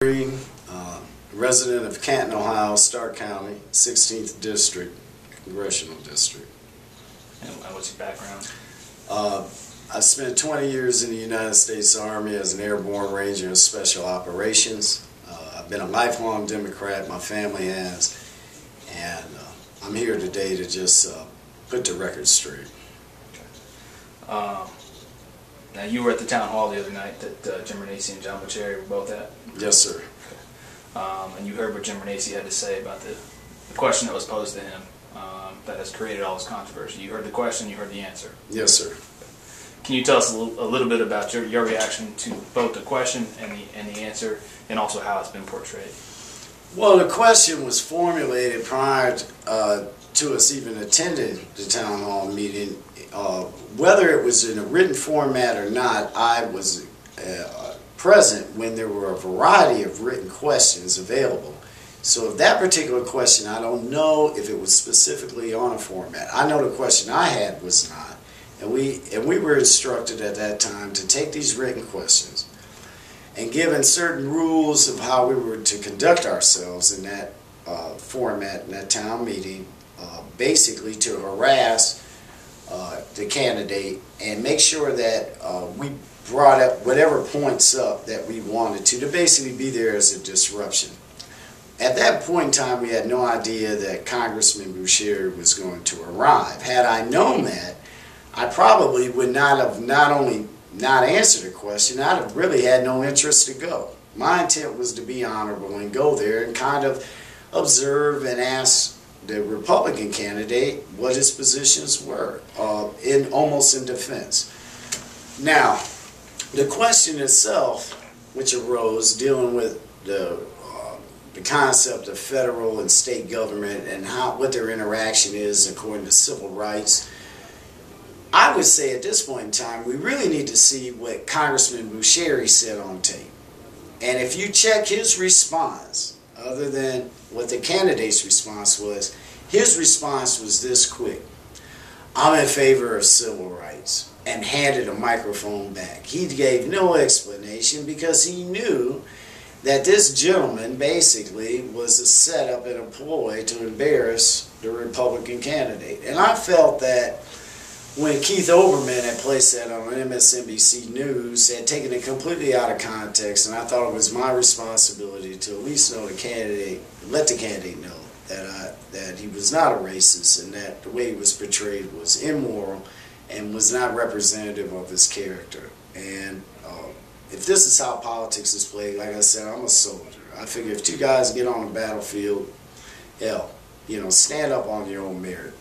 Green, resident of Canton, Ohio, Stark County, 16th District, Congressional District. And what's your background? I spent 20 years in the United States Army as an airborne ranger in special operations. I've been a lifelong Democrat, my family has, and I'm here today to just put the record straight. Okay. Now, you were at the town hall the other night that Jim Renacci and John Boccieri were both at. Yes, sir. Okay. And you heard what Jim Renacci had to say about the question that was posed to him that has created all this controversy. You heard the question, you heard the answer. Yes, sir. Can you tell us a little bit about your reaction to both the question and the answer, and also how it's been portrayed? Well, the question was formulated prior to us even attending the town hall meeting. Whether it was in a written format or not, I was present when there were a variety of written questions available. So if that particular question, I don't know if it was specifically on a format. I know the question I had was not. And we were instructed at that time to take these written questions and given certain rules of how we were to conduct ourselves in that format, in that town meeting, basically to harass the candidate and make sure that we brought up whatever points up that we wanted to basically be there as a disruption. At that point in time, we had no idea that Congressman Boccieri was going to arrive. Had I known that, I probably would not have not only not answered the question, I'd have really had no interest to go. My intent was to be honorable and go there and kind of observe and ask the Republican candidate what his positions were, almost in defense. Now, the question itself, which arose dealing with the concept of federal and state government and what their interaction is according to civil rights, I would say at this point in time, we really need to see what Congressman Boccieri said on tape. And if you check his response, other than what the candidate's response was, his response was this quick: I'm in favor of civil rights, and handed a microphone back. He gave no explanation because he knew that this gentleman basically was a setup and a ploy to embarrass the Republican candidate. And I felt that when Keith Olbermann had placed that on MSNBC News, had taken it completely out of context, and I thought it was my responsibility to at least know the candidate, let the candidate know that he was not a racist and that the way he was portrayed was immoral and was not representative of his character. And if this is how politics is played, like I said, I'm a soldier. I figure if two guys get on the battlefield, hell, stand up on your own merit.